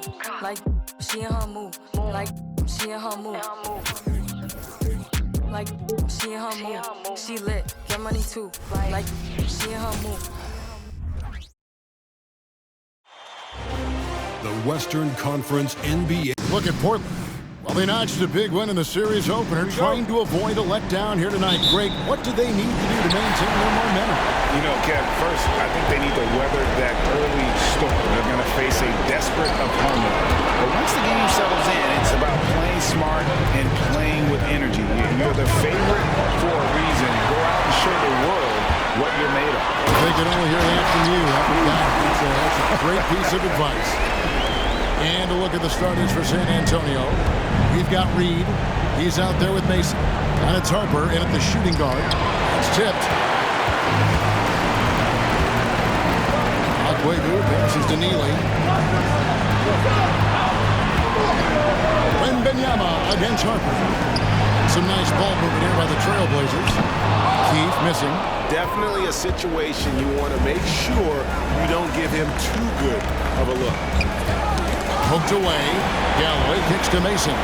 move. Like she in her move. Like she in her move. Like she in her move. She lit, get money too. Like she in her move. The Western Conference NBA. Look at Portland. Well, they notched a big win in the series opener, trying to avoid a letdown here tonight. Greg, what do they need to do to maintain their momentum? You know, Kev, first, I think they need to weather that early storm. They're going to face a desperate opponent. But once the game settles in, it's about playing smart and playing with energy. You're the favorite for a reason. Go out and show the world what you're made of. They can only hear that from you. That's a great piece of advice. And a look at the starters for San Antonio. We've got Reed. He's out there with Mason. And it's Harper in at the shooting guard. It's tipped. Akwebu passes to Neely. Wembanyama against Harper. Some nice ball movement here by the Trailblazers. Keith missing. Definitely a situation you want to make sure you don't give him too good of a look. Poked away. Galloway kicks to Mason.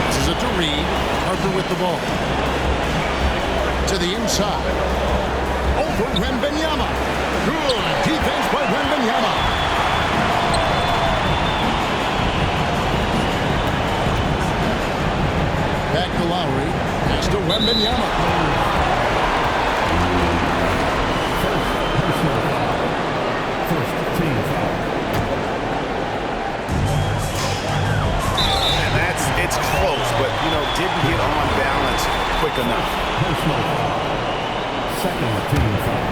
This is it to Reed. Harper with the ball. To the inside. Over Wembanyama. Good defense by Wembanyama. Back to Lowry. Pass to Wembanyama. It's close, but, you know, didn't get on balance quick enough. Second team foul.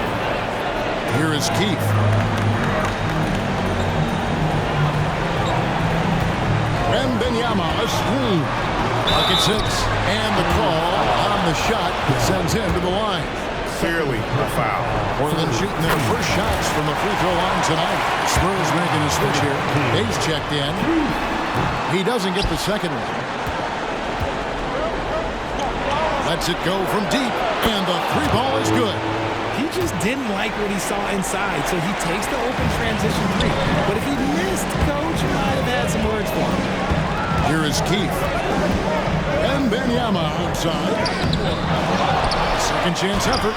Here is Keith. Wembanyama, a screen. Bucket 6. And the call on the shot sends him to the line. Clearly a foul. Portland shooting their first shots from the free throw line tonight. Spurs making a switch here. Hayes checked in. He doesn't get the second one. Lets it go from deep, and the three ball is good. He just didn't like what he saw inside, so he takes the open transition three. But if he missed, Coach might have had some words for him. Here is Keith. Wembanyama outside. Second chance effort.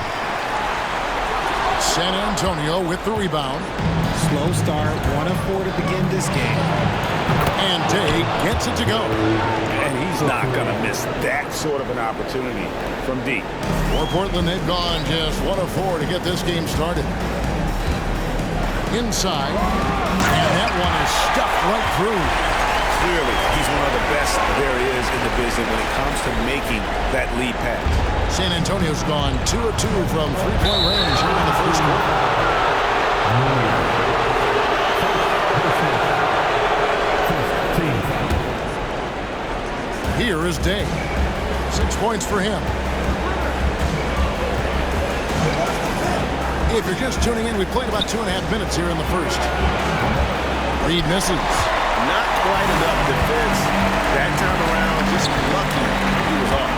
San Antonio with the rebound. Slow start, 1 of 4 to begin this game. And Day gets it to go. And he's not going to miss that sort of an opportunity from deep. For Portland, they've gone just 1 of 4 to get this game started. Inside. And that one is stuffed right through. Clearly, he's one of the best there is in the business when it comes to making that lead pass. San Antonio's gone 2 of 2 from three-point range here in the first quarter. Here is Day. 6 points for him. If you're just tuning in, we played about 2.5 minutes here in the first. Reed misses. Not quite enough defense. That time around, just lucky he was off.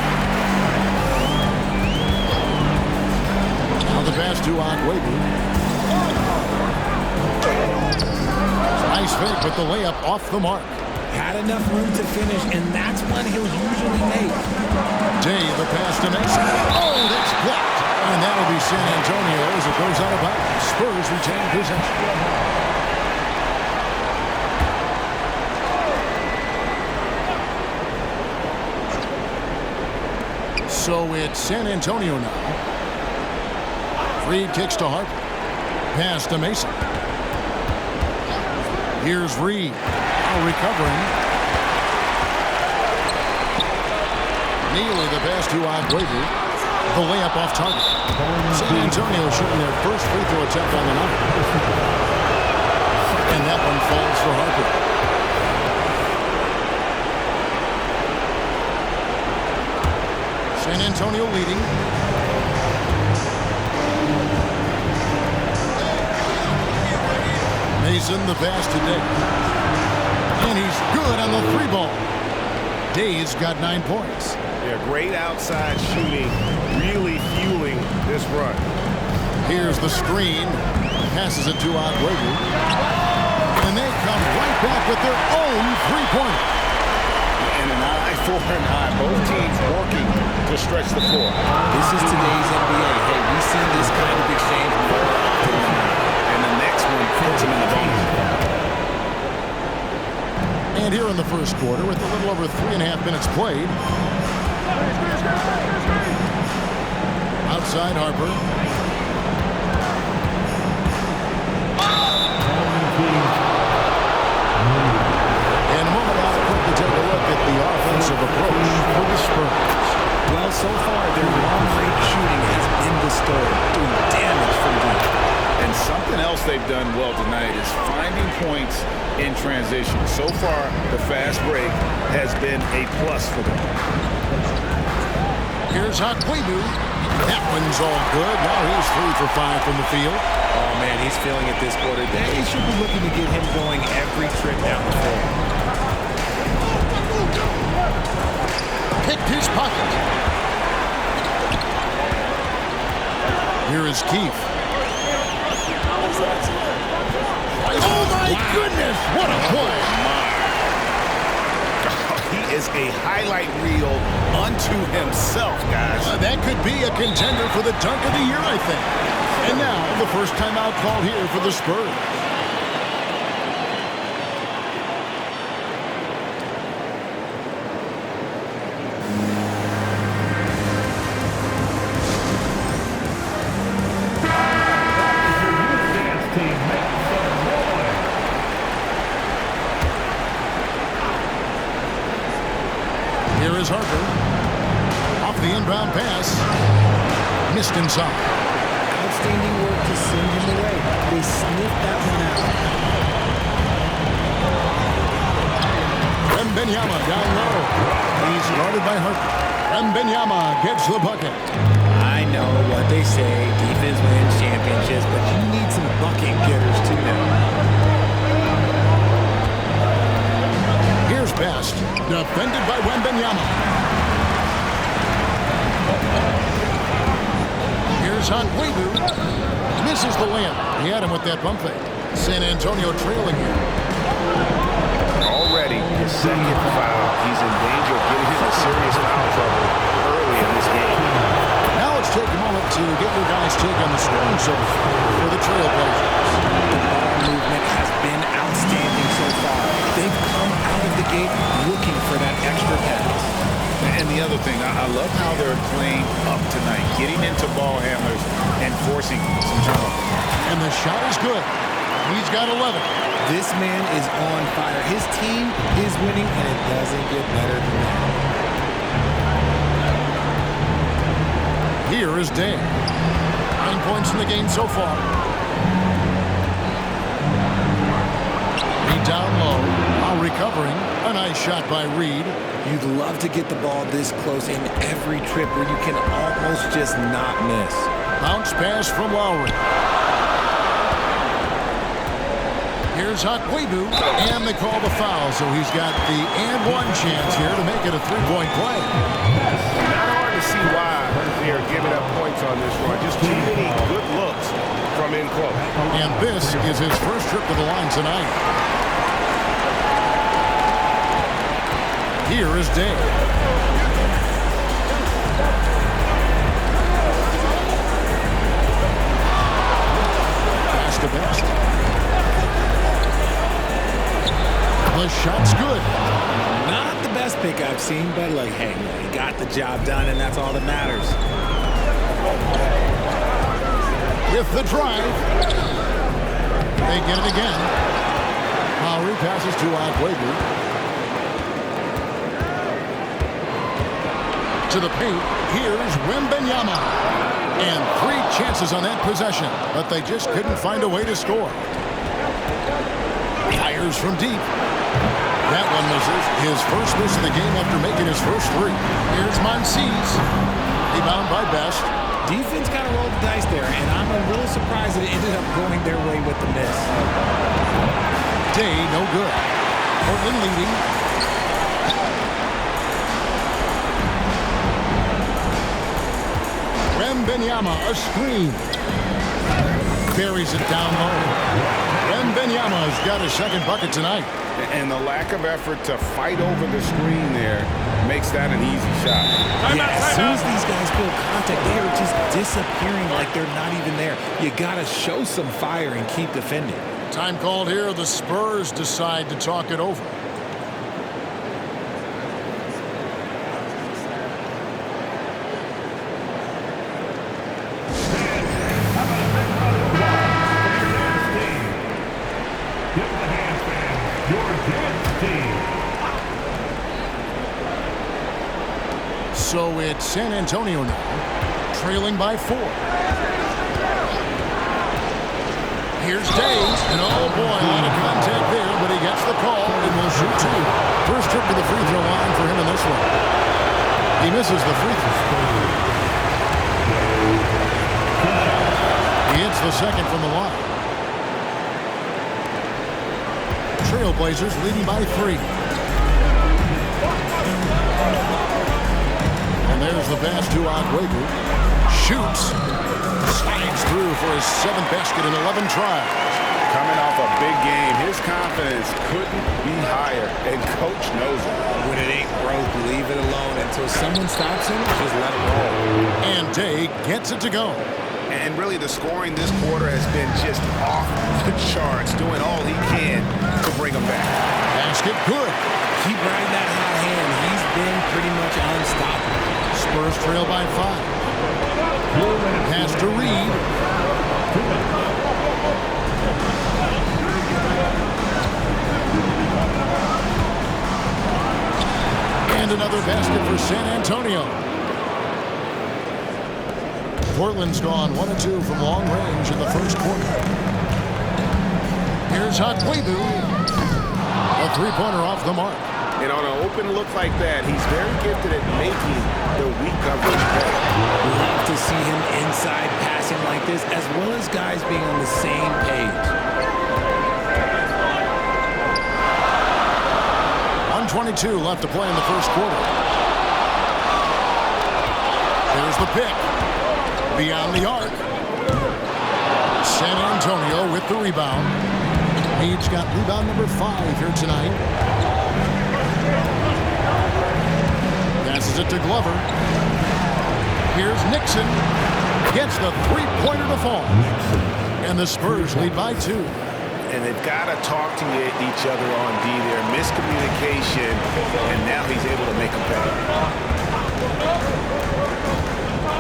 Now the pass to Akwebu. Nice fake, but the layup off the mark. Had enough room to finish, and that's one he'll usually make. Day, the pass to Mason. Oh, that's blocked. And that'll be San Antonio as it goes out of bounds. Spurs retain possession. So it's San Antonio now. Reed kicks to Harper. Pass to Mason. Here's Reed. Now recovering. Neely the pass to Akwebu. The layup off target. San Antonio shooting their first free throw attempt on the night. And that one falls for Harper. San Antonio leading. Mason the pass to Day. And he's good on the three ball. Day's got 9 points. Yeah, great outside shooting, really fueling this run. Here's the screen. Passes it to Akwebu. And with their own three-pointer. And an eye for an eye. Both teams working to stretch the floor. This is today's NBA. Hey, we see this kind of exchange more often than not. And the next one puts him in the bonus. And here in the first quarter, with a little over 3.5 minutes played. Outside Harper. And a moment now, quick to take a look at the offensive approach for the Spurs. Well, so far, their long-range shooting has been the story, doing damage from deep. And something else they've done well tonight is finding points in transition. So far, the fast break has been a plus for them. Here's Hakwebu. That one's all good. Now he's 3 for 5 from the field. Oh, man, he's feeling it this quarter. They should be looking to get him going every trip down the floor. Picked his pocket. Here is Keith. Oh, my goodness. What a play. He is a highlight reel unto himself, guys. That could be a contender for the dunk of the year, I think. And now, the first timeout called here for the Spurs. Here is Harper. Off the inbound pass. Missed inside. Outstanding work to send him away. They sniffed that one out. Wembanyama down low. He's guarded by Harper. Wembanyama gets the bucket. I know what they say, defense wins championships, but you need some bucket getters too now. Here's Best, defended by Wembanyama. Here's Hakwebu. Misses the layup. He had him with that bump fake. San Antonio trailing here. Already his second foul. He's in danger of getting into serious foul trouble early in this game. Now let's take a moment to get your guys' take on the scoring so for the Trailblazers. The ball movement has been outstanding so far. They've come out of the gate looking for that extra pass. And the other thing, I love how they're playing up tonight, getting into ball handlers and forcing some turnovers. And the shot is good. He's got 11. This man is on fire. His team is winning, and it doesn't get better than that. Here is Day. 9 points in the game so far. Reed down low. While recovering. A nice shot by Reed. You'd love to get the ball this close in every trip where you can almost just not miss. Bounce pass from Lowry. Here's Hakwebu, and they call the foul, so he's got the and one chance here to make it a three-point play. Not hard to see why they are giving up points on this run. Just too many good looks from in close. And this is his first trip to the line tonight. Here is Day. Pass to Best. The shot's good. Not the best pick I've seen, but like, hey, he got the job done, and that's all that matters. With the drive. They get it again. Lowry passes to Hakwebu. To the paint, here's Wembanyama. And 3 chances on that possession, but they just couldn't find a way to score. Fires from deep. That one misses. His first miss of the game after making his first 3. Here's Monsees. Rebound by Best. Defense kind of rolled the dice there, and I'm a little surprised that it ended up going their way with the miss. Day, no good. Portland leading. Wembanyama, a screen. Buries it down low. Wembanyama Wembanyama's got his second bucket tonight. And the lack of effort to fight over the screen there makes that an easy shot. Yeah, as soon as these guys feel contact, they are just disappearing like they're not even there. You got to show some fire and keep defending. Time called here. The Spurs decide to talk it over. So it's San Antonio now, trailing by 4. Here's Days, and oh boy, a lot of contact there, but he gets the call and will shoot 2. First trip to the free throw line for him in this one. He misses the free throw. He hits the second from the line. Trailblazers leading by 3. And there's the pass to Aguayo. Shoots. Slides through for his 7th basket in 11 tries. Coming off a big game, his confidence couldn't be higher, and Coach knows it. When it ain't broke, leave it alone until someone stops him. Just let it roll. And Day gets it to go. And really, the scoring this quarter has been just off the charts, doing all he can to bring them back. Basket good. Keep riding that hot hand. He's been pretty much unstoppable. Spurs trail by 5. Pass to Reed. And another basket for San Antonio. Portland's gone 1 of 2 from long range in the first quarter. Here's Aguayo. A three-pointer off the mark. And on an open look like that, he's very gifted at making the weak coverage better. Love to see him inside passing like this, as well as guys being on the same page. 1:22 left to play in the first quarter. There's the pick. Beyond the arc. San Antonio with the rebound. He's got rebound number 5 here tonight. Passes it to Glover. Here's Nixon. Gets the three-pointer to fall. And the Spurs lead by 2. And they've got to talk to each other on D there. Miscommunication, and now he's able to make them pay.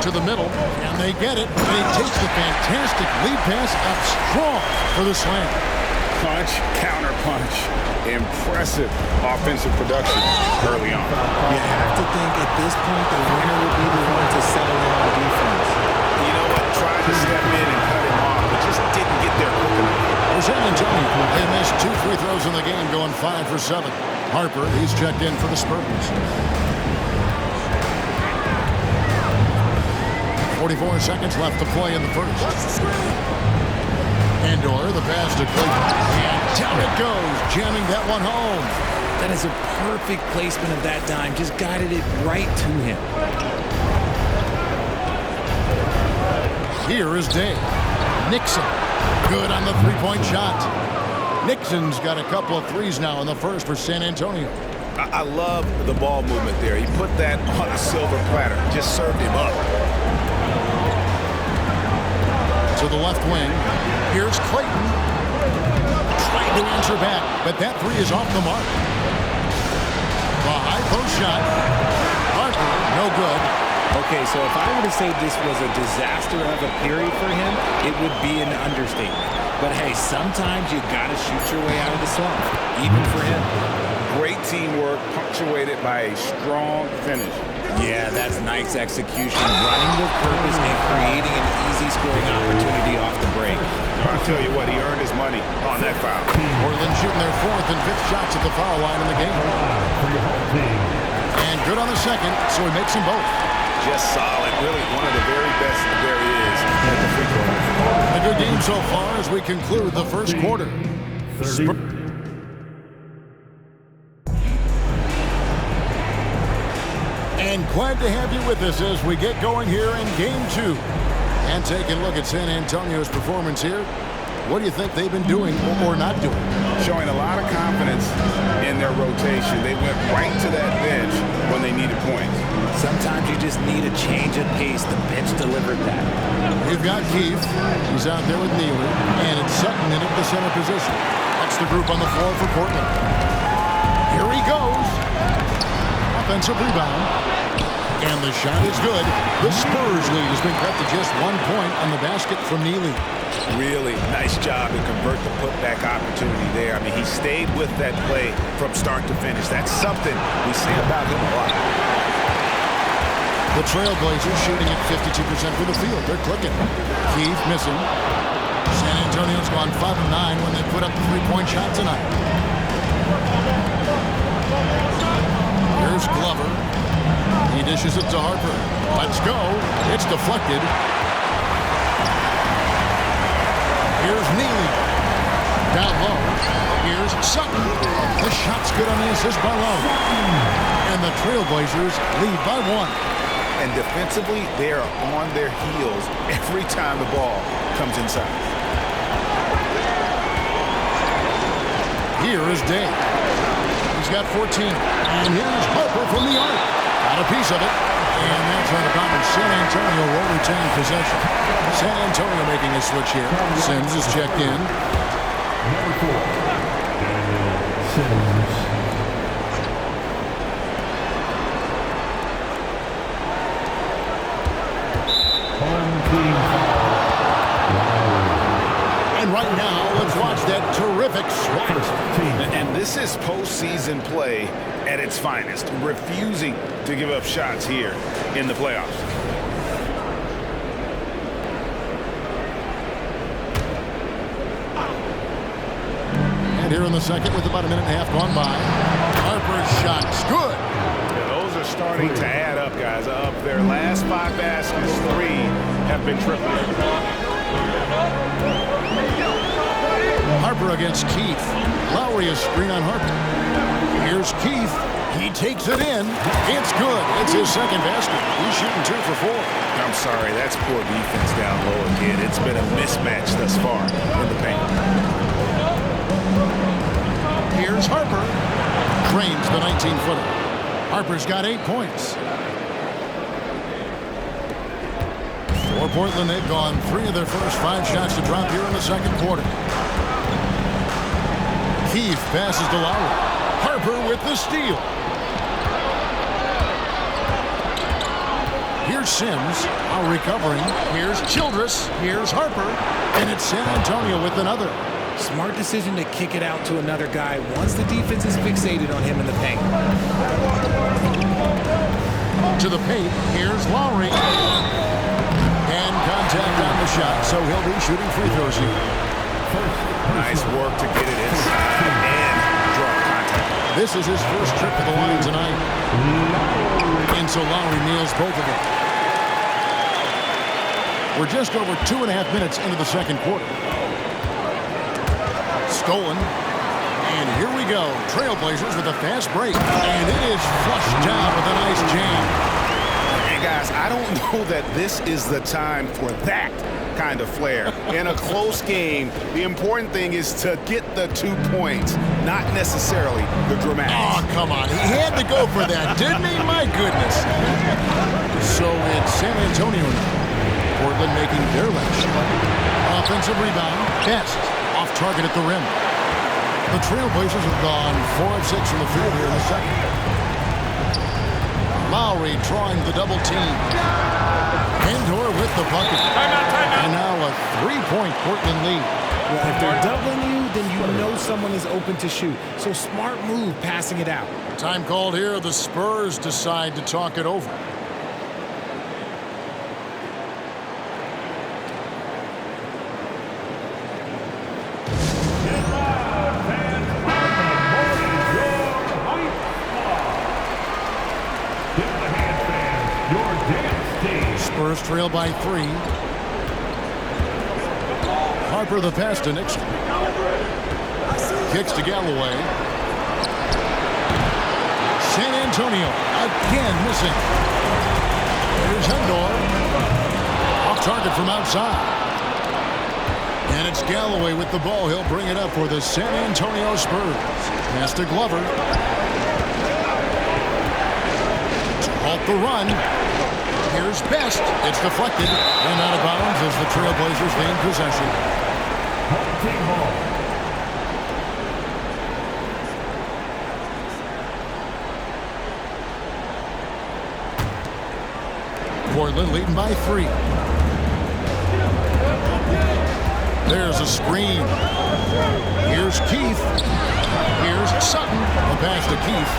To the middle, and they get it. And he takes the fantastic lead pass up strong for the slam. Punch, counter punch. Impressive offensive production early on. You have to think at this point the winner will be the one to settle in on defense. You know what? Tried to step in and cut him off, but just didn't get there quick enough. For San Antonio, they missed 2 free throws in the game, going 5 for 7. Harper, he's checked in for the Spurs. 44 seconds left to play in the first. Andor, the pass to Clayton. And down it goes, jamming that one home. That is a perfect placement of that dime. Just guided it right to him. Here is Day. Nixon, good on the three-point shot. Nixon's got a couple of threes now in the first for San Antonio. I love the ball movement there. He put that on a silver platter. Just served him up. To the left wing. Here's Clayton. Trying to answer back, but that three is off the mark. The high post shot. Harper, no good. Okay, so if I were to say this was a disaster of a period for him, it would be an understatement. But hey, sometimes you gotta shoot your way out of the slump, even for him. Great teamwork, punctuated by a strong finish. Yeah, that's nice execution, running with purpose and creating an easy scoring opportunity off the break. I'll tell you what, he earned his money on that foul. Portland shooting their 4th and 5th shots at the foul line in the game. And good on the second, so he makes them both. Just solid, really one of the very best there is at the free throw line. A good game so far as we conclude the first quarter. And glad to have you with us as we get going here in Game 2. And taking a look at San Antonio's performance here. What do you think they've been doing or not doing? Showing a lot of confidence in their rotation. They went right to that bench when they needed points. Sometimes you just need a change of pace. The bench delivered that. You've got Keith. He's out there with Neely. And it's Sutton in at the center position. That's the group on the floor for Portland. Here he goes. Offensive rebound. And the shot is good. The Spurs lead has been cut to just 1 point on the basket from Neely. Really nice job to convert the putback opportunity there. I mean, he stayed with that play from start to finish. That's something we say about him a lot. The Trailblazers shooting at 52% for the field. They're clicking. Keith missing. San Antonio's gone 5 of 9 when they put up the three-point shot tonight. Here's Glover. He dishes it to Harper. Let's go. It's deflected. Here's Neely. Down low. Here's Sutton. The shot's good on the assist by Lowe. And the Trailblazers lead by 1. And defensively, they are on their heels every time the ball comes inside. Here is Day. He's got 14. And here's Harper from the arc. Got a piece of it. And that's out of bounds. San Antonio will retain possession. San Antonio making a switch here. Sims is checked in. Number 4, Daniel Sims. Home team foul. And right now, let's watch that terrific swat. And this is postseason play at its finest, refusing to give up shots here in the playoffs. And here in the second with about a minute and a half gone by. Harper's shot's good. Yeah, those are starting to add up, guys. Of their last 5 baskets, 3 have been triple. Harper against Keith. Lowry is screen on Harper. Here's Keith. He takes it in. It's good. It's his second basket. He's shooting 2 for 4. I'm sorry, that's poor defense down low again. It's been a mismatch thus far in the paint. Here's Harper. Drains the 19-footer. Harper's got 8 points. For Portland, they've gone 3 of their first 5 shots to drop here in the second quarter. Keith passes to Lowry. Harper with the steal. Here's Sims, now recovering. Here's Childress. Here's Harper. And it's San Antonio with another. Smart decision to kick it out to another guy once the defense is fixated on him in the paint. To the paint. Here's Lowry. And contact on the shot, so he'll be shooting free throws here. Nice work to get it inside and draw contact. This is his first trip to the line tonight. And so Lowry nails both of them. We're just over 2.5 minutes into the second quarter. Stolen. And here we go. Trailblazers with a fast break. And it is flushed down with a nice jam. Hey, guys, I don't know that this is the time for that kind of flair. In a close game, the important thing is to get the 2 points, not necessarily the dramatics. Oh, come on. He had to go for that, didn't he? My goodness. So it's San Antonio now. Portland making their last shot. Offensive rebound. Best. Off target at the rim. The Trailblazers have gone 4 of 6 from the field here in the second. Lowry drawing the double team. Endor with the bucket. And now a 3-point Portland lead. Well, if they're doubling you, then you know someone is open to shoot. So smart move passing it out. Time called here. The Spurs decide to talk it over. Spurs trail by 3. Harper the pass to Nixon. Kicks to Galloway. San Antonio again missing. Here's Endor. Off target from outside. And it's Galloway with the ball. He'll bring it up for the San Antonio Spurs. Pass to Glover. Halt the run. Here's Best. It's deflected and out of bounds as the Trailblazers gain possession. Team ball. Portland leading by 3. There's a screen. Here's Keith. Here's Sutton. A pass to Keith.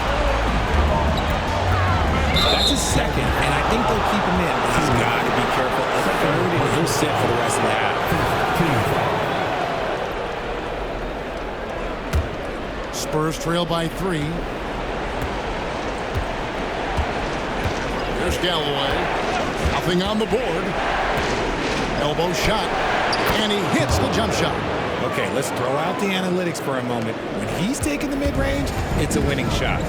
That's his second, and I think they'll keep him in. He's got to be careful. A third, and he'll sit for the rest of the half. Spurs trail by 3. Here's Galloway. Nothing on the board. Elbow shot. And he hits the jump shot. Okay, let's throw out the analytics for a moment. When he's taking the mid-range, it's a winning shot.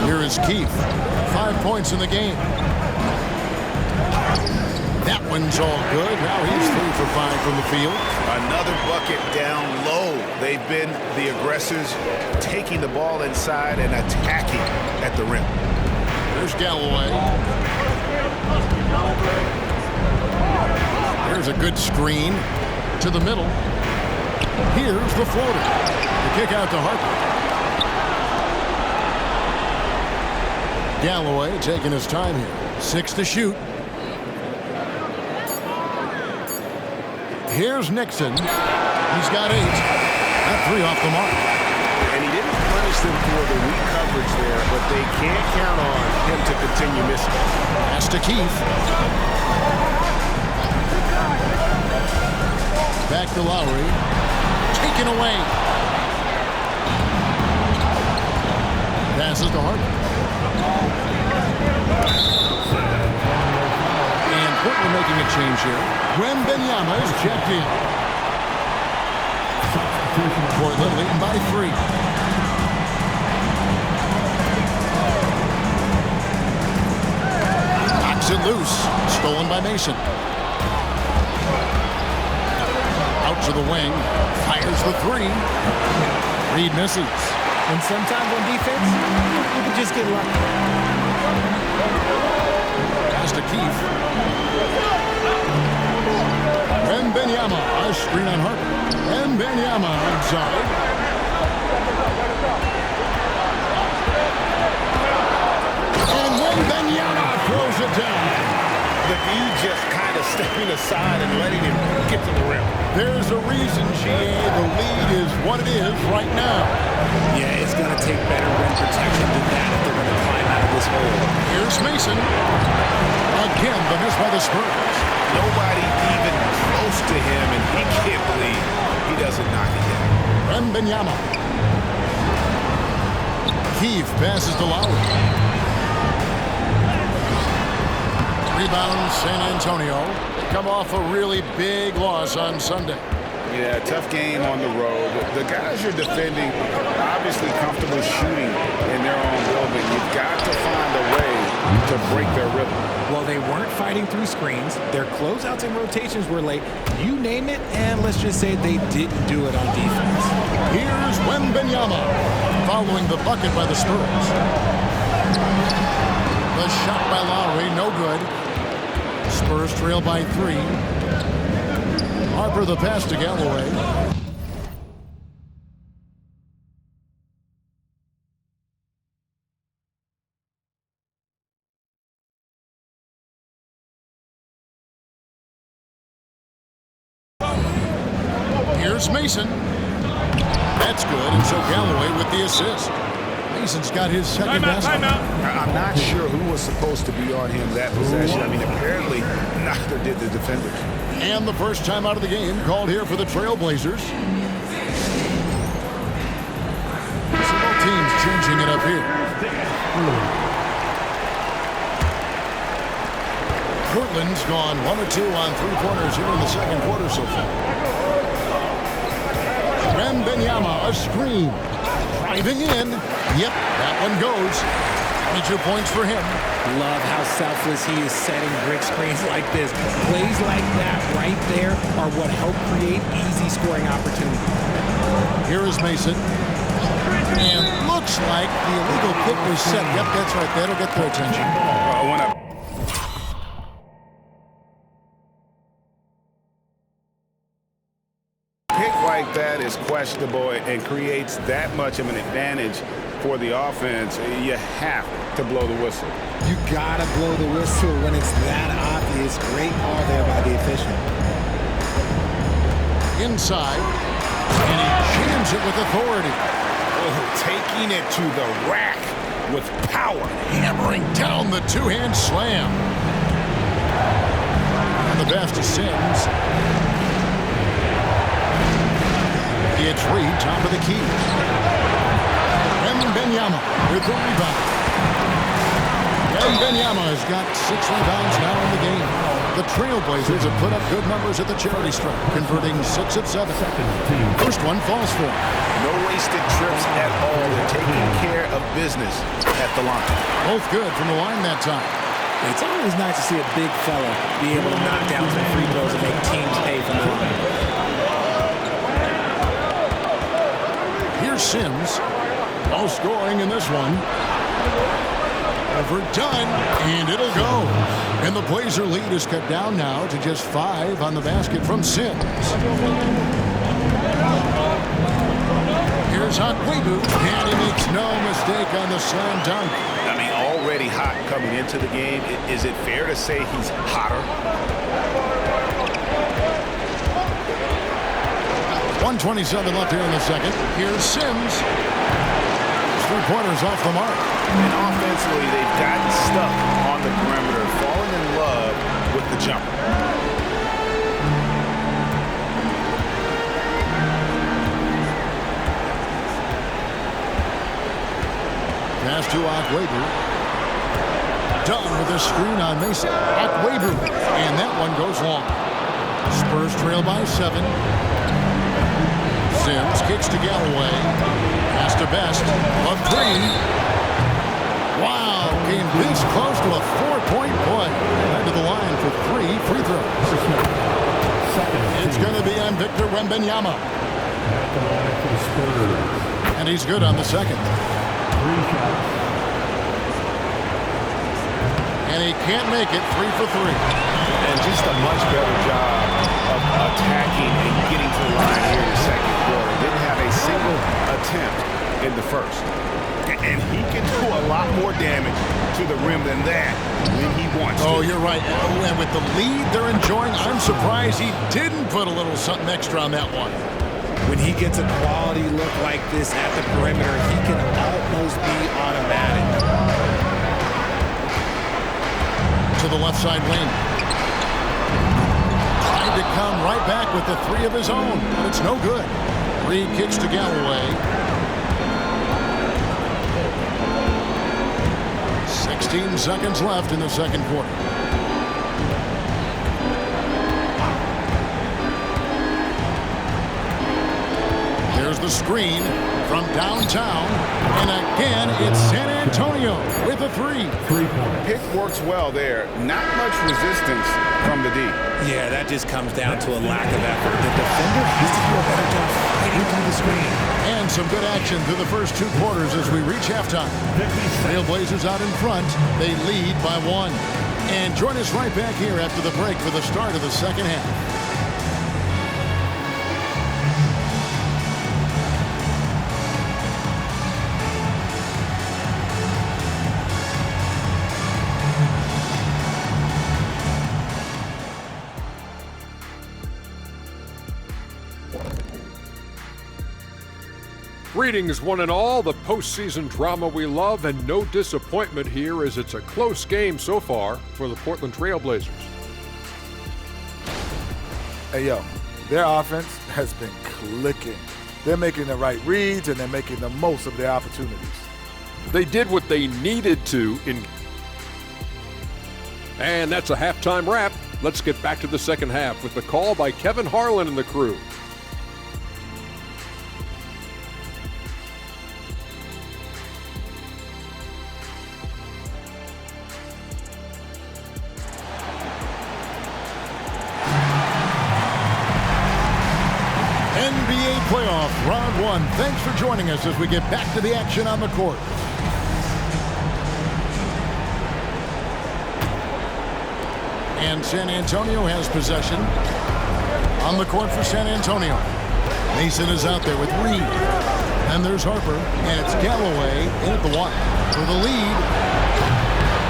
Here is Keith. 5 points in the game. That one's all good. Now he's 3 for 5 from the field. Another bucket down low. They've been the aggressors, taking the ball inside and attacking at the rim. There's Galloway. Here's a good screen to the middle. Here's the floater. The kick out to Harper. Galloway taking his time here. 6 to shoot. Here's Nixon. He's got 8. That 3 off the mark. And he didn't punish them for the weak coverage there, but they can't count on him to continue missing. Pass to Keith. Back to Lowry. Taken away. Passes to Harper. And Portland making a change here. Wembanyama is checked in. Portland leading by 3. Knocks it loose. Stolen by Mason. Out to the wing. Fires the 3. Reed misses. And sometimes on defense, you can just get lucky. Pass to Keith. Wembanyama. A screen on Harper. Wembanyama outside. And Wembanyama throws it down. The view just kind of stepping aside and letting him get to the rim. There's a reason, GA, the lead is what it is right now. Yeah, it's going to take better rim protection than that if they're going to climb out of this hole. Here's Mason. Again, the miss by the Spurs. Nobody even close to him, and he can't believe he doesn't knock it down. Wembanyama. Keith passes to Lowry. Rebound, San Antonio. They come off a really big loss on Sunday. Yeah, tough game on the road. The guys you're defending obviously comfortable shooting in their own building. You've got to find a way to break their rhythm. Well, they weren't fighting through screens. Their closeouts and rotations were late. You name it, and let's just say they didn't do it on defense. Here's Wembanyama following the bucket by the Spurs. The shot by Lowry, no good. Spurs trail by 3. Harper the pass to Galloway. Here's Mason. That's good, and so Galloway with the assist. Mason's got his second basket. I'm not sure who was supposed to be on him that possession. I mean, apparently neither did the defenders. And the first time out of the game called here for the Trailblazers. So both teams changing it up here. Portland's gone 1 or 2 on 3-pointers here in the second quarter so far. Wembanyama, a screen. Driving in. Yep, that one goes. 22 points for him. Love how selfless he is setting brick screens like this. Plays like that right there are what help create easy scoring opportunities. Here is Mason. And looks like the illegal kick was set. Yep, that's right. That'll get their attention. When a pick like that is questionable and creates that much of an advantage for the offense, you have to blow the whistle. You gotta blow the whistle when it's that obvious. Great call there by the official. Inside. And he jams it with authority. Oh, taking it to the rack with power. Hammering down the two-hand slam. And the best is Sims. It's Reed, top of the key. Wembanyama with the rebound. Wembanyama has got 6 rebounds now in the game. The Trailblazers have put up good numbers at the charity stripe, converting 6 of 7. First one falls for him. No wasted trips at all. They're taking care of business at the line. Both good from the line that time. It's always nice to see a big fella be able to knock down some free throws and make teams pay from the line. Here's Sims. No scoring in this one. Overdone, and it'll go. And the Blazer lead is cut down now to just 5 on the basket from Sims. Here's Akwebu, and he makes no mistake on the slam dunk. I mean, already hot coming into the game. Is it fair to say he's hotter? 1:27 left here in the second. Here's Sims. 3-pointers off the mark. And offensively, they've gotten stuck on the perimeter, falling in love with the jumper. Pass to Akwebu. Done with a screen on Mason. Akwebu. And that one goes long. Spurs trail by 7. Sims kicks to Galloway. Pass to Best. A 3. Wow. Came this close to a 4-point play. Right to the line for 3 free throws. It's going to be on Victor Wembanyama. And he's good on the second. And he can't make it. 3 for 3. And just a much better job of attacking and getting to the line here in the second quarter. Didn't have a single attempt in the first. And he can do a lot more damage to the rim than that when he wants to. Oh, you're right. And with the lead they're enjoying, I'm surprised he didn't put a little something extra on that one. When he gets a quality look like this at the perimeter, he can almost be automatic. To the left side wing. Trying to come right back with the 3 of his own, but it's no good. Reed kicks to Galloway. 16 seconds left in the second quarter. There's the screen from downtown. And again, it's San Antonio with a 3. Pick works well there. Not much resistance from the D. Yeah, that just comes down to a lack of effort. The defender has to do a better job fighting through the screen. And some good action through the first 2 quarters as we reach halftime. Trailblazers out in front. They lead by 1. And join us right back here after the break for the start of the second half. Greetings, one and all. The postseason drama we love, and no disappointment here as it's a close game so far for the Portland Trailblazers. Hey, yo, their offense has been clicking. They're making the right reads, and they're making the most of their opportunities. They did what they needed to And that's a halftime wrap. Let's get back to the second half with the call by Kevin Harlan and the crew. playoff round one. Thanks for joining us as we get back to the action on the court. And San Antonio has possession on the court for San Antonio. Mason is out there with Reed. And there's Harper. And it's Galloway in at the one for the lead.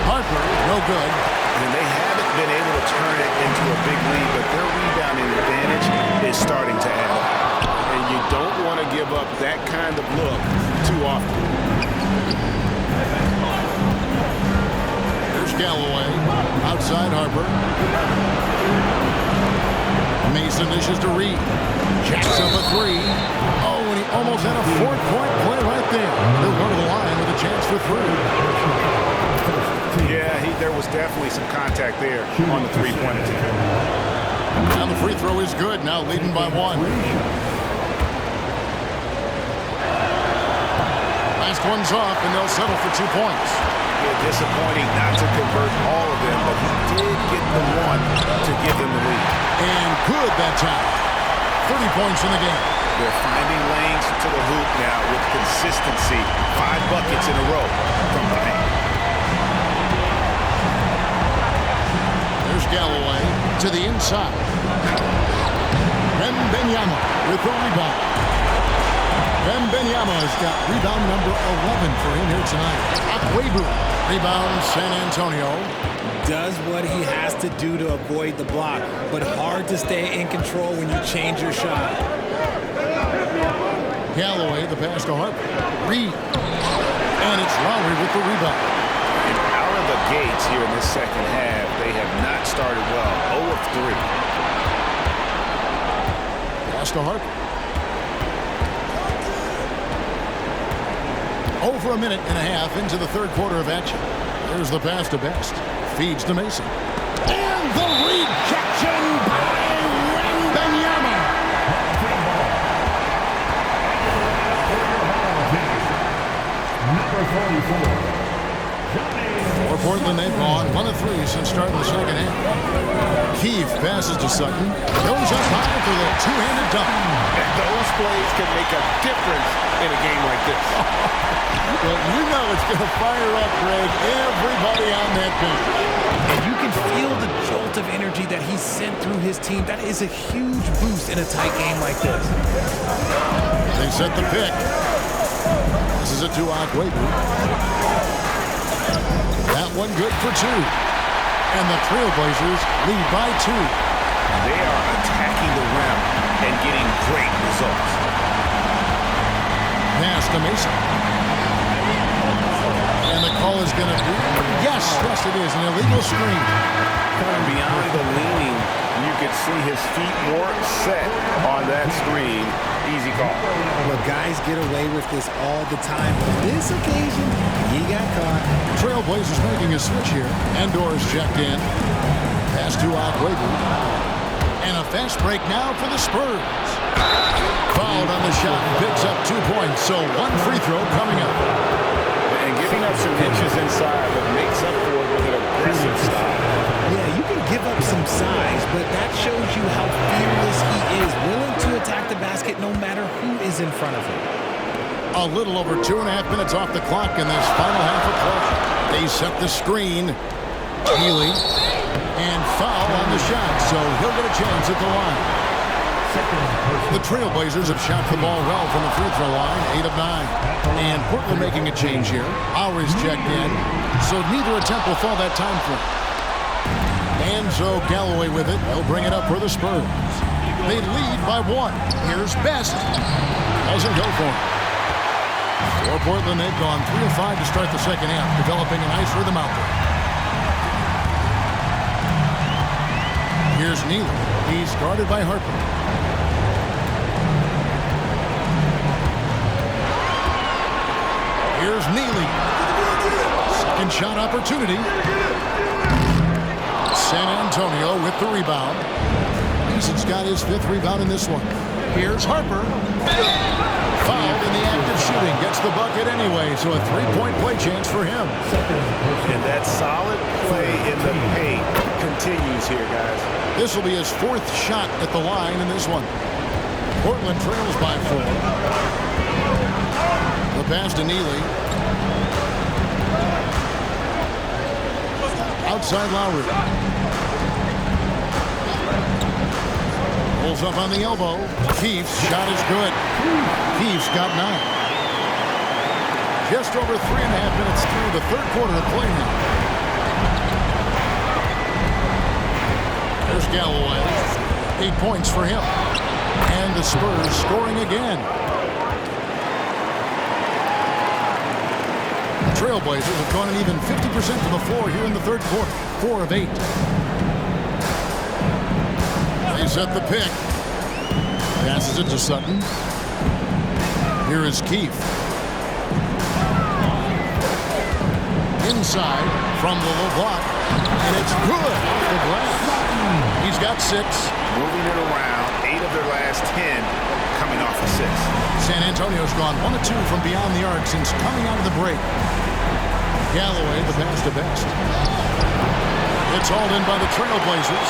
Harper, no good. And they haven't been able to turn it into a big lead, but their rebounding advantage is starting to add up. And you don't want to give up that kind of look too often. There's Galloway. Outside Harper. Mason dishes to Reed. Jacks up a three. Oh, and he almost had a four-point play right there. He'll go to the line with a chance for three. Yeah, there was definitely some contact there on the three-point attempt. Now the free throw is good. Now leading by one. Last one's off, and they'll settle for 2 points. Yeah, disappointing not to convert all of them, but he did get the one to give them the lead. And good that time. 30 points in the game. They're finding lanes to the hoop now with consistency. 5 buckets in a row from the paint. There's Galloway to the inside. Wembanyama with the rebound. Wembanyama has got rebound number 11 for him here tonight. Akwebu rebounds San Antonio. Does what he has to do to avoid the block, but hard to stay in control when you change your shot. Galloway, the pass to Harper. Reed. And it's Lowry with the rebound. And out of the gates here in this second half, they have not started well. 0 of 3. Pass to Harper. Over a minute and a half into the third quarter of action. There's the pass to Best. Feeds to Mason. And the rejection by Wembanyama. Number 44. For Portland, they've gone 1 of 3 since starting the second half. Keefe passes to Sutton. Goes up high for the two-handed dunk. And those plays can make a difference in a game like this. Well, you know it's going to fire up, Greg, everybody on that bench. And you can feel the jolt of energy that he sent through his team. That is a huge boost in a tight game like this. They set the pick. This is a 2-Akwebu. That one good for 2. And the Trailblazers lead by 2. They are attacking the rim and getting great results. Pass to Mason. And the call is going to be, yes, it is, an illegal screen. Beyond the leaning, you could see his feet weren't set on that screen. Easy call. Well, guys get away with this all the time. But on this occasion, he got caught. Trailblazers making a switch here. Endor's checked in. Pass to Akwebu. And a fast break now for the Spurs. Fouled on the shot. Picks up 2 points. So 1 free throw coming up. And giving up some inches inside, but makes up for it with an aggressive style. Yeah, you can give up some size, but that shows you how fearless he is, willing to attack the basket no matter who is in front of him. A little over 2.5 minutes off the clock in this final half of play. They set the screen. Healy. And foul on the shot, so he'll get a chance at the line. The Trailblazers have shot the ball well from the free throw line, 8 of 9. And Portland making a change here. Lowry's checked in, so neither attempt will fall that time frame. And so Galloway with it. They'll bring it up for the Spurs. They lead by 1. Here's Best. Doesn't go for it. For Portland, they've gone 3 of 5 to start the second half, developing a nice rhythm out there. Here's Neely. He's guarded by Harper. Here's Neely. Second shot opportunity. San Antonio with the rebound. Mason's got his 5th rebound in this one. Here's Harper. Fouled in the act of shooting. Gets the bucket anyway, so a 3-point play chance for him. And that solid play in the paint continues here, guys. This will be his 4th shot at the line in this one. Portland trails by 4. The pass to Neely. Outside Lowry. Pulls up on the elbow. Keefe's shot is good. Keefe's got 9. Just over 3.5 minutes through the third quarter of play now. There's Galloway. 8 points for him. And the Spurs scoring again. The Trailblazers have gone an even 50% to the floor here in the third quarter. 4 of 8. They set the pick. Passes it to Sutton. Here is Keefe. Inside from the low block. And it's good off the glass. He's got 6. Moving it around. 8 of their last 10 coming off assists. San Antonio's gone 1 of 2 from beyond the arc since coming out of the break. Galloway, the pass to Best. It's hauled in by the Trailblazers.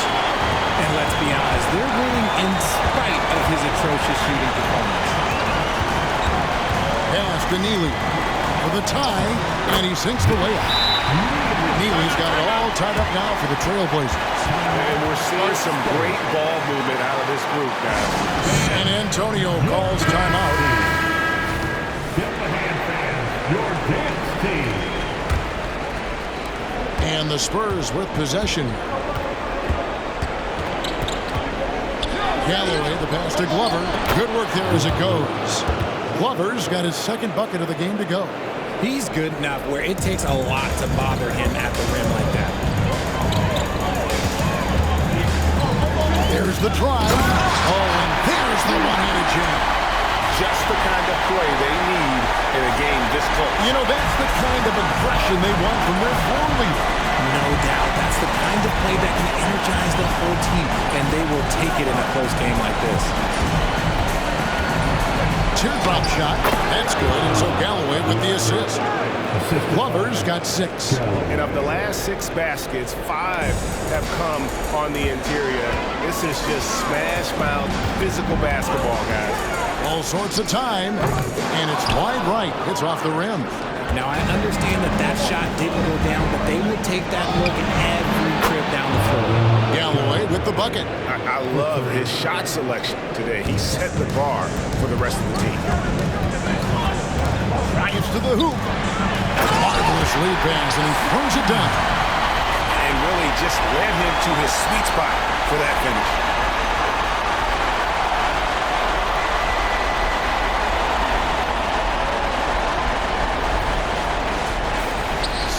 And let's be honest, they're winning in spite of his atrocious shooting performance. Pass to Neely for the tie, and he sinks the layup. Neely's got it all tied up now for the Trailblazers. And we're seeing some great ball movement out of this group, guys. San Antonio calls timeout. Get the hand fans, your dance team. And the Spurs with possession. Galloway, the pass to Glover. Good work there as it goes. Glover's got his second bucket of the game to go. He's good enough where it takes a lot to bother him at the rim like that. There's the drive. Oh, and there's the one-handed jam. Just the kind of play they need in a game this close. You know, that's the kind of aggression they want from their floor leader. No doubt. That's the kind of play that can energize the whole team, and they will take it in a close game like this. Teardrop shot. That's good. And so Galloway with the assist. Glover's got 6. And of the last 6 baskets, 5 have come on the interior. This is just smash mouth physical basketball, guys. All sorts of time. And it's wide right. It's off the rim. Now, I understand that shot didn't go down, but they will take that look every trip down the floor. Galloway with the bucket. I love his shot selection today. He set the bar for the rest of the team. Gets to the hoop. Marvelous lead pass, and he throws it down. And really just led him to his sweet spot for that finish.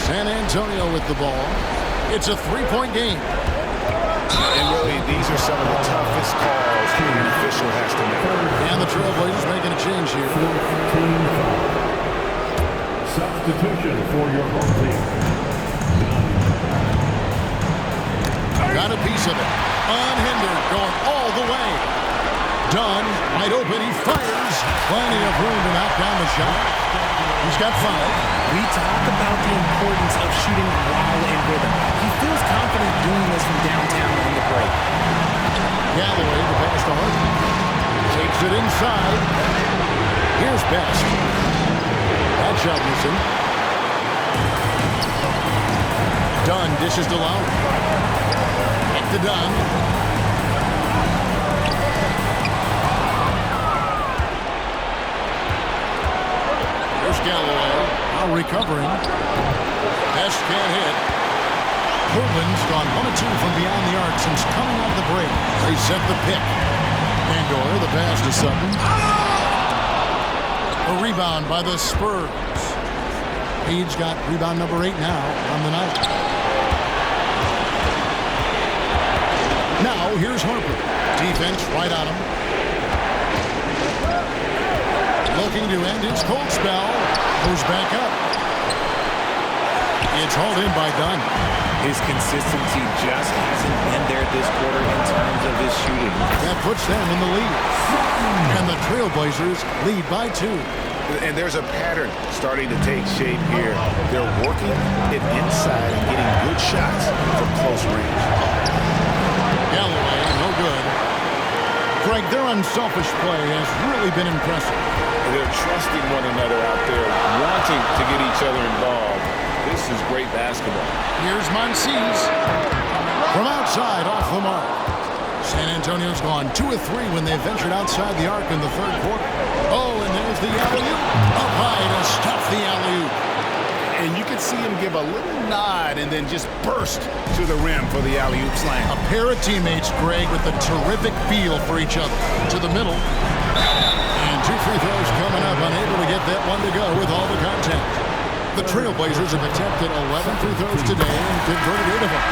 San Antonio with the ball. It's a 3-point game. And really, these are some of the toughest calls an official has to make. And the Trailblazers making a change here. Substitution for your home team. Got a piece of it. Unhindered, going all the way. Dunn, wide open, he fires. Plenty of room to knock down the shot. He's got 5. We talk about the importance of shooting while in rhythm. He feels confident doing this from downtown on the break. Galloway, the pass to Harden. Takes it inside. Here's Best. That shot missing. Dunn dishes to Lowry. Back to Dunn. There's Galloway. Now recovering. Best can't hit. Portland's gone 1 of 2 from beyond the arc since coming out of the break. They set the pick. Pandora, the pass to Sutton. A rebound by the Spurs. Page got rebound number 8 now on the night. Now here's Harper. Defense right on him. Looking to end his cold spell. Goes back up. It's hauled in by Dunn. His consistency just hasn't been there this quarter in terms of his shooting. That puts them in the lead. And the Trailblazers lead by 2. And there's a pattern starting to take shape here. They're working it inside and getting good shots from close range. Galloway, no good. Greg, their unselfish play has really been impressive. They're trusting one another out there, wanting to get each other involved. This is great basketball. Here's Monsees. From outside, off the mark. San Antonio's gone 2 of 3 when they ventured outside the arc in the third quarter. Oh, and there's the alley-oop. Up high to stuff the alley-oop. And you can see him give a little nod and then just burst to the rim for the alley-oop slam. A pair of teammates, Greg, with a terrific feel for each other. To the middle. And 2 free throws coming up, unable to get that one to go with all the contact. The Trailblazers have attempted 11 free throws today and converted 8 of them.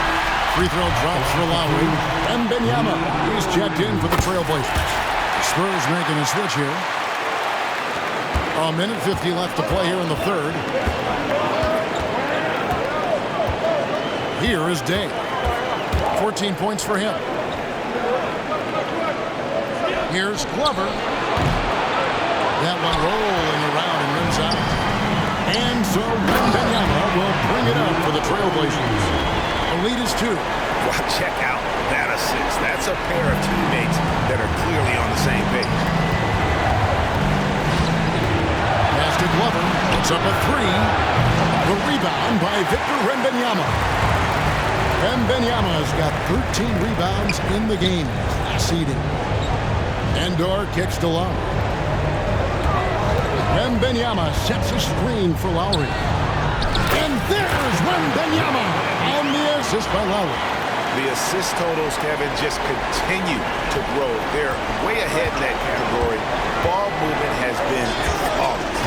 Free throw drops for Lowry. And Wembanyama, he's checked in for the Trailblazers. Spurs making a switch here. A minute 50 left to play here in the third. Here is Day. 14 points for him. Here's Glover. That one rolling around and rims out. And so Wembanyama will bring it up for the Trailblazers. The lead is 2. Well, check out that assist. That's a pair of teammates that are clearly on the same page. Pass to Glover. It's up a 3. The rebound by Victor Wembanyama. Wembanyama's got 13 rebounds in the game. Class eating. Endor kicks to Lowry. Wembanyama sets a screen for Lowry. And there's Wembanyama on the assist by Lowry. The assist totals, Kevin, just continue to grow. They're way ahead in that category. Ball movement has been flawless.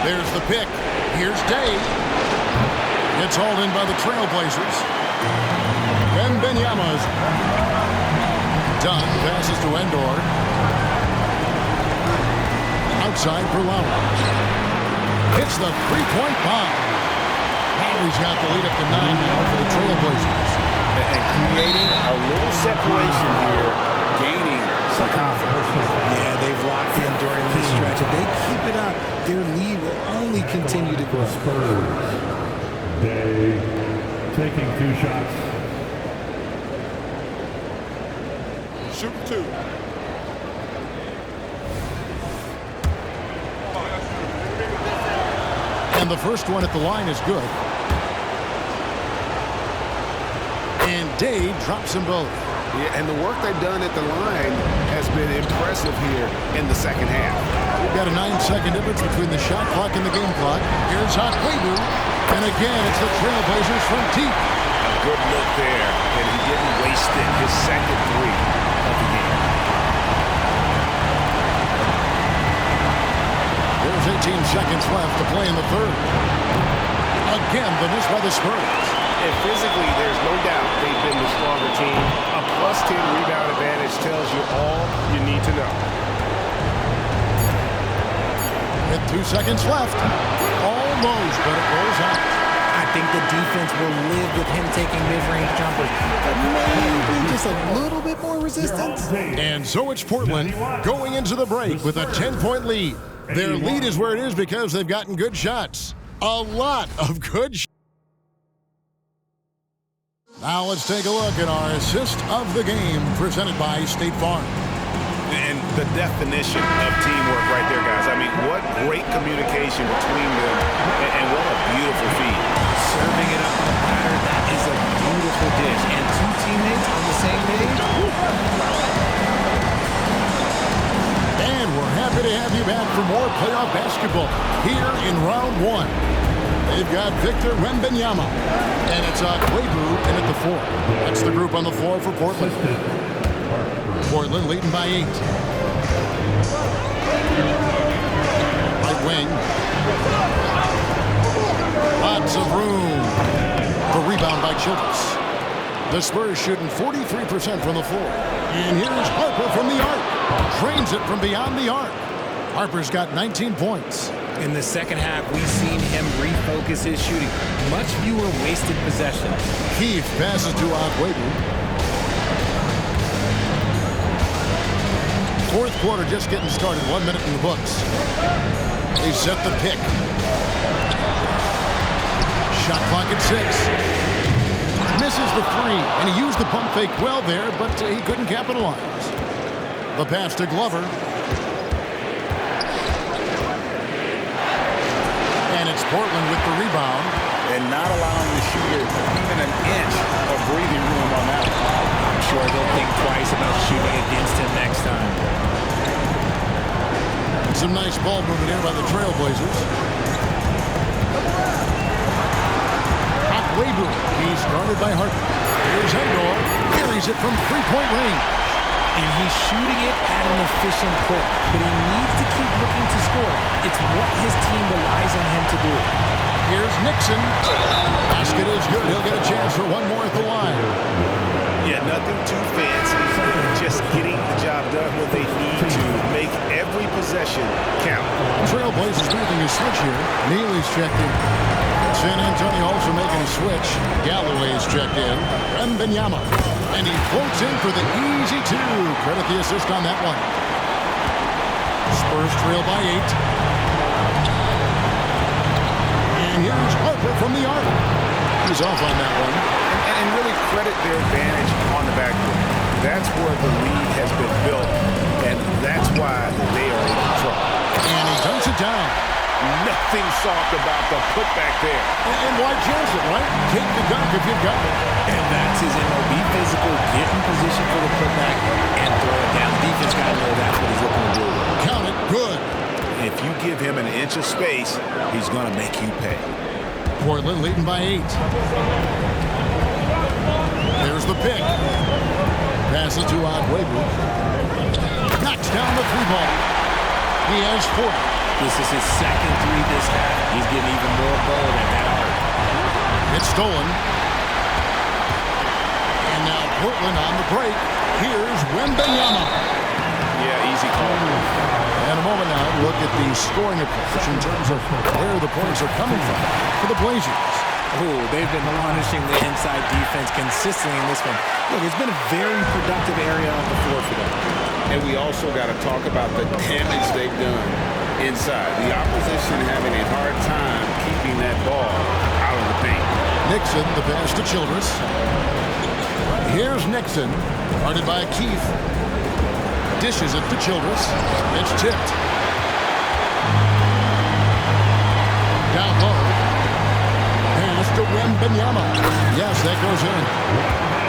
There's the pick. Here's Day. It's hauled in by the Trailblazers. Wembanyama's done. Passes to Endor. Outside for Lowry. Hits the three-point bomb. Lowry's got the lead up to 9 now for the Trailblazers. And creating a little separation here, gaining some confidence. Yeah, they've locked in during this stretch. If they keep it up, their lead will only continue to grow. Spurs. Day taking 2 shots. Shoot 2. And the first one at the line is good. And Day drops them both. Yeah, and the work they've done at the line has been impressive here in the second half. We've got a 9-second difference between the shot clock and the game clock. Here's Okwebu. And again, it's the Trailblazers from deep. A good look there, and he didn't waste it. His second 3 of the game. There's 18 seconds left to play in the third. Again, the miss by the Spurs. And physically, there's no doubt they've been the stronger team. A +10 rebound advantage tells you all you need to know. With 2 seconds left. Almost, but it rolls out. I think the defense will live with him taking mid-range jumpers, but maybe just a little bit more resistance. And so it's Portland going into the break with a 10-point lead. Their lead is where it is because they've gotten good shots. A lot of good shots. Now let's take a look at our assist of the game presented by State Farm. And the definition of teamwork right there, guys. I mean, what great communication between them, and what a beautiful feed. Serving it up on the platter, that is a beautiful dish. And 2 teammates on the same page. And we're happy to have you back for more playoff basketball here in round 1. They've got Victor Wembanyama, and it's Okwebu in at the 4. That's the group on the floor for Portland. Portland leading by 8. Right wing. Lots of room. The rebound by Childress. The Spurs shooting 43% from the floor. And here's Harper from the arc. Trains it from beyond the arc. Harper's got 19 points. In the second half, we've seen him refocus his shooting. Much fewer wasted possessions. Keith passes to Okwebu. Fourth quarter just getting started. 1 minute in the books. They set the pick. Shot clock at 6. Misses the 3, and he used the pump fake well there, but he couldn't capitalize. The pass to Glover. And it's Portland with the rebound. And not allowing the shooter even an inch of breathing room on that one. I'm sure they'll think twice about shooting against him next time. Some nice ball movement here by the Trailblazers. Webu. He's guarded by Harper. Here's Endor. Carries it from three-point range. And he's shooting it at an efficient clip. But he needs to keep looking to score. It's what his team relies on him to do. Here's Nixon. Basket is good. He'll get a chance for one more at the line. Yeah, nothing too fancy. Just getting the job done what they need to make every possession count. Trailblazers making a switch here. Neely's checked in. San Antonio also making a switch. Galloway's checked in. Wembanyama. And he floats in for the easy two. Credit the assist on that one. Spurs trail by 8. And here's Harper from the arc. He's off on that one. And really credit their advantage on the backcourt. That's where the lead has been built, and that's why they are in control. And he dunks it down. Nothing soft about the putback there. And why chance it, right? Take the dunk if you've got it. And that's his MO. Be physical, get in position for the putback, and throw it down. Defense got to know that's what he's looking to do. Count it. Good. If you give him an inch of space, he's going to make you pay. Portland leading by 8. There's the pick. Pass it to Webu. Knocks down the three ball. He has 4. This is his second three this half. He's getting even more bold at that arc. It's stolen. And now Portland on the break. Here's Wembanyama. Yeah, easy call. And a moment now, look at the scoring approach in terms of where the points are coming from for the Blazers. Oh, they've been launching the inside defense consistently in this one. Look, it's been a very productive area on the floor for them. And we also got to talk about the damage they've done inside. The opposition having a hard time keeping that ball out of the paint. Nixon, the pass to Childress. Here's Nixon, guarded by Keith. Dishes it to Childress. It's tipped. Down low. Pass to Wembanyama. Yes, that goes in.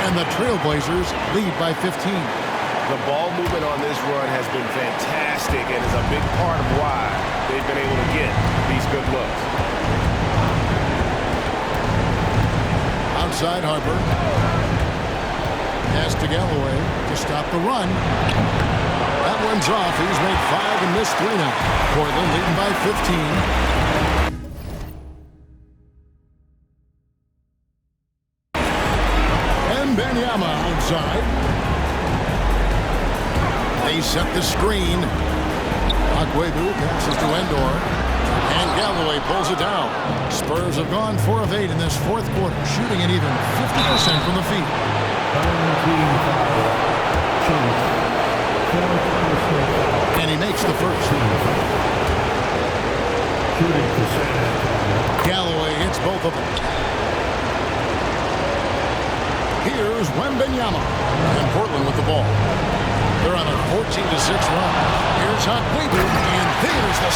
And the Trailblazers lead by 15. The ball movement on this run has been fantastic and is a big part of why they've been able to get these good looks. Outside Harper. Pass to Galloway to stop the run. That one's off. He's made 5 and missed 3 now. Portland leading by 15. Wembanyama outside. They set the screen. Webu passes to Endor. And Galloway pulls it down. Spurs have gone 4 of 8 in this fourth quarter, shooting at even 50% from the field. And he makes the first. Galloway hits both of them. Here's Wembanyama. And Portland with the ball. They're on a 14-6 run. Here's Webu, and there's the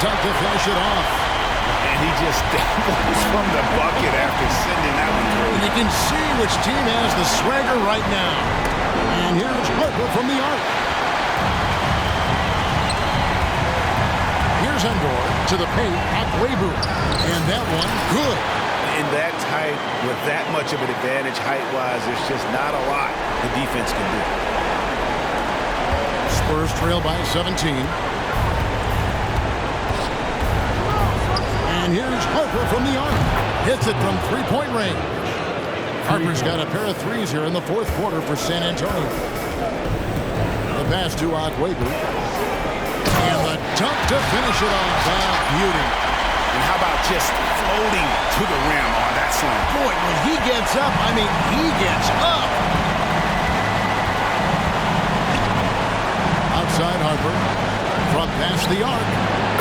dunk to finish it off. And he just dabbles from the bucket after sending that one through. And you can see which team has the swagger right now. And here's Harper from the arc. Here's Endor to the paint. Webu, and that one good. In that tight, with that much of an advantage height-wise, there's just not a lot the defense can do. Spurs trail by 17. And here's Harper from the arc. Hits it from three-point range. Harper's got a pair of threes here in the fourth quarter for San Antonio. The pass to Webu. And the dunk to finish it off. Beauty. And how about just floating to the rim on that slam? Boy, when he gets up, I mean, he gets up. Outside Harper. Front past the arc.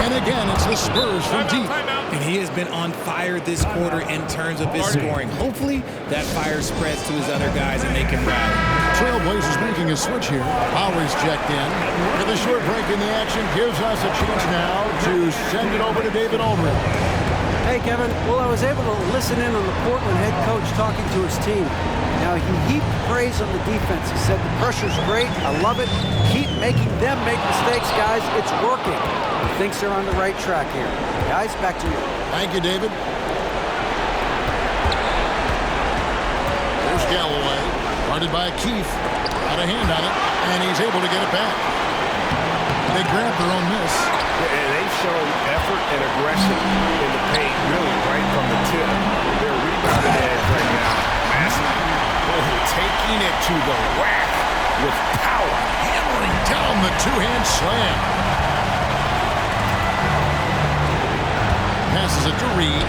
And again, it's the Spurs from deep. And he has been on fire this quarter in terms of his scoring. Hopefully, that fire spreads to his other guys and they can rally. Trailblazers making a switch here. Lowry's checked in. And the short break in the action gives us a chance now to send it over to David Aldridge. Hey, Kevin. Well, I was able to listen in on the Portland head coach talking to his team. Now, he heaped praise on the defense. He said, the pressure's great. I love it. Keep making them make mistakes, guys. It's working. He thinks they're on the right track here. Guys, back to you. Thank you, David. There's Galloway. Guarded by Keith. Got a hand on it, and he's able to get it back. They grabbed their own miss. And they've shown effort and aggression in the paint, really right from the tip. Their rebounding edge right now, massive. Taking it to the rack with power. Hammering down the two-hand slam. Passes it to Reed.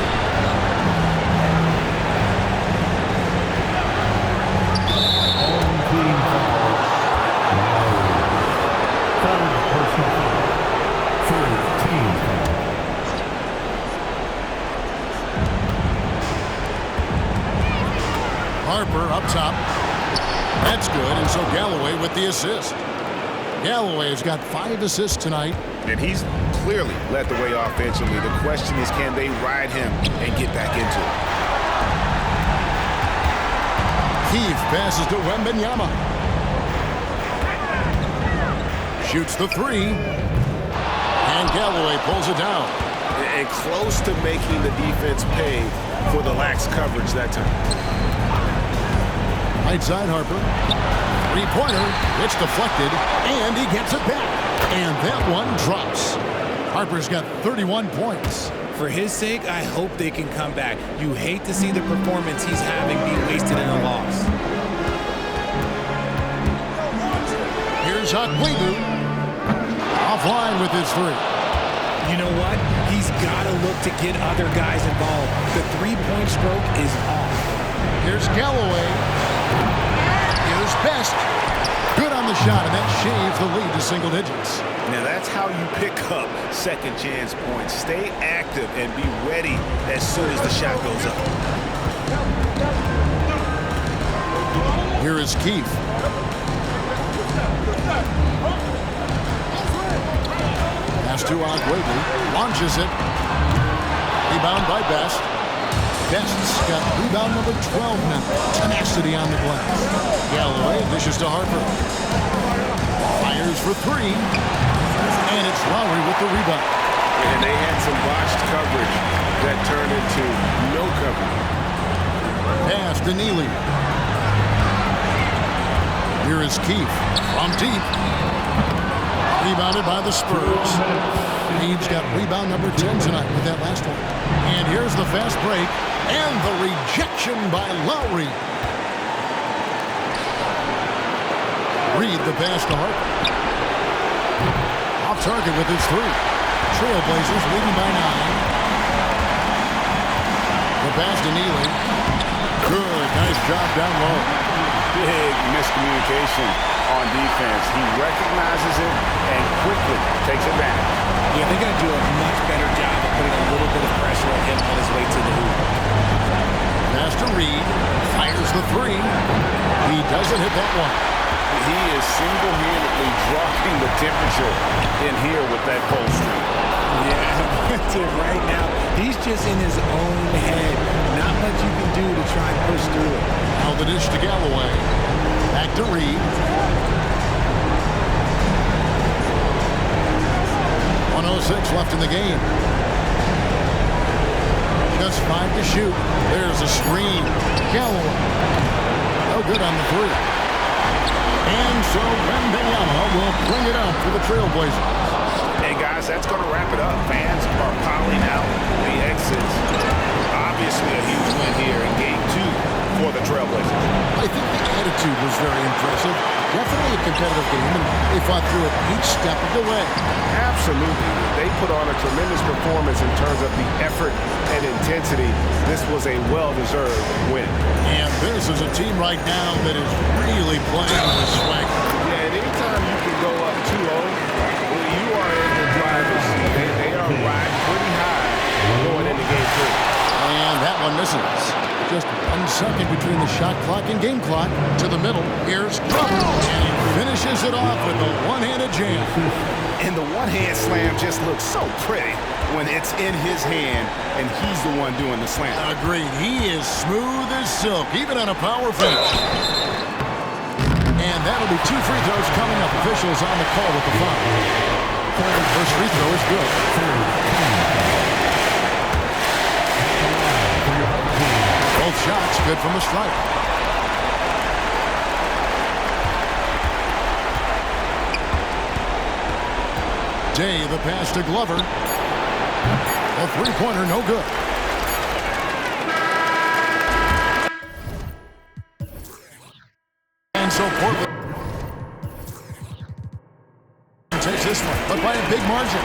Home team foul. Third personal foul. Third team foul. Harper up top. That's good, and so Galloway with the assist. Galloway has got 5 assists tonight. And he's clearly led the way offensively. The question is, can they ride him and get back into it? Keith passes to Wembanyama. Shoots the 3. And Galloway pulls it down. And close to making the defense pay for the lax coverage that time. Right side Harper. Three-pointer. It's deflected, and he gets it back. And that one drops. Harper's got 31 points. For his sake, I hope they can come back. You hate to see the performance he's having be wasted in a loss. Here's Akwebu. Offline with his 3. You know what? He's got to look to get other guys involved. The three-point stroke is off. Here's Galloway. Here's Best. Good on the shot, and that shaves the lead to single digits. Now that's how you pick up second chance points. Stay active and be ready as soon as the shot goes up. Here is Keith. Pass to Akwebu. Launches it. Rebound by Best. Best's got rebound number 12 now. Tenacity on the glass. Galloway dishes to Harper. Fires for 3. And it's Lowry with the rebound. And they had some botched coverage that turned into no coverage. Pass to Neely. Here is Keith from deep. Rebounded by the Spurs. Reed's got rebound number 10 tonight with that last one. And here's the fast break. And the rejection by Lowry. Reed the pass to Harper. Off target with his 3. Trailblazers leading by 9. The pass to Neely. Good. Nice job down low. Big miscommunication on defense. He recognizes it and quickly takes it back. Yeah, they're going to do a much better job of putting a little bit of pressure on him on his way to the hoop. Pass to Reed. Fires the 3. He doesn't hit that one. He is single-handedly dropping the temperature in here with that cold streak. Yeah, right now, he's just in his own head. Not much you can do to try and push through it. Now the dish to Galloway. Back to Reed. 1:06 left in the game. Just 5 to shoot. There's a screen. Galloway. No good on the 3. And so Wembanyama will bring it up for the Trailblazers. And guys, that's going to wrap it up. Fans are piling out the exits. Obviously a huge win here in Game 2 for the Trailblazers. I think the attitude was very impressive. Definitely a competitive game, and they fought through it each step of the way. Absolutely. They put on a tremendous performance in terms of the effort and intensity. This was a well-deserved win. And this is a team right now that is really playing with swag. Yeah, and anytime you can go up 2-0, you are in the driver's seat. They are riding pretty high going into misses. Just 1 second between the shot clock and game clock. To the middle. Here's Drummond. And he finishes it off with a one-handed jam. And the one-hand slam just looks so pretty when it's in his hand and he's the one doing the slam. Agreed. He is smooth as silk, even on a power finish. And that'll be 2 free throws coming up. Officials on the call with the foul. First free throw is good. Both shots good from the stripe. Day, the pass to Glover. A three-pointer, no good. And so Portland takes this one, but by a big margin.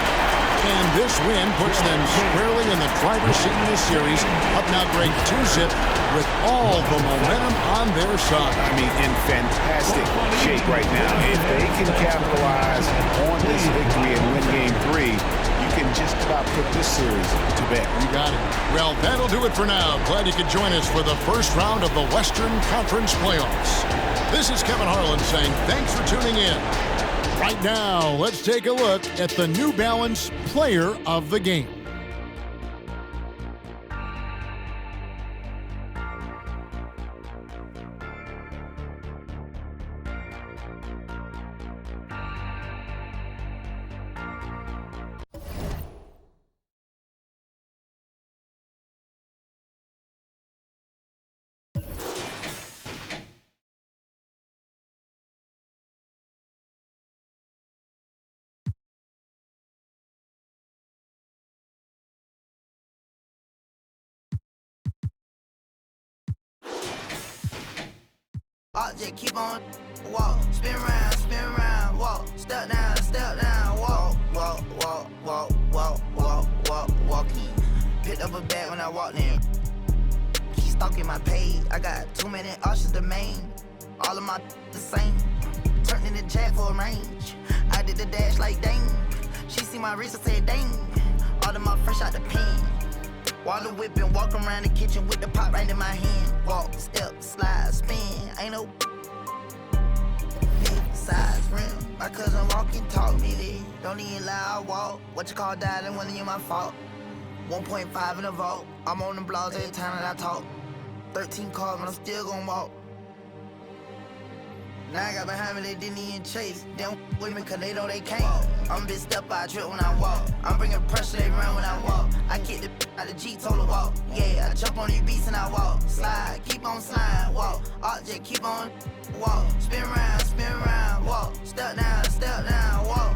And this win puts them squarely in the driver's seat in this series. Up now great 2-zip with all the momentum on their side. I mean, in fantastic shape right now. If they can capitalize on this victory and win game 3, you can just about put this series to bed. You got it. Well, that'll do it for now. Glad you could join us for the first round of the Western Conference playoffs. This is Kevin Harlan saying thanks for tuning in. Right now, let's take a look at the New Balance Player of the Game. Just keep on, walk, spin around, walk, step down, walk, walking. Picked up a bag when I walked in. Keep stalking my page. I got too many options to main. All of my the same. Turned in the jack for a range. I did the dash like dang. She see my wrist and said dang. All of my fresh out the pen. Water whipping, walk around the kitchen with the pot right in my hand. Walk, step, slide, spin. Ain't no big size rim. My cousin walking, taught me this. Don't even lie, I walk. What you call that? It wasn't even my fault. 1.5 in the vault. I'm on the blogs every time that I talk. 13 cars, but I'm still gonna walk. Now I got behind me, they didn't even chase. They don't with me cause they know they can't. I'm a big step, I trip when I walk. I'm bringing pressure, they run when I walk. I kick the out the G, told her walk. Yeah, I jump on these beats and I walk. Slide, keep on sliding, walk. Just keep on walk. Spin around, walk. Step down, walk.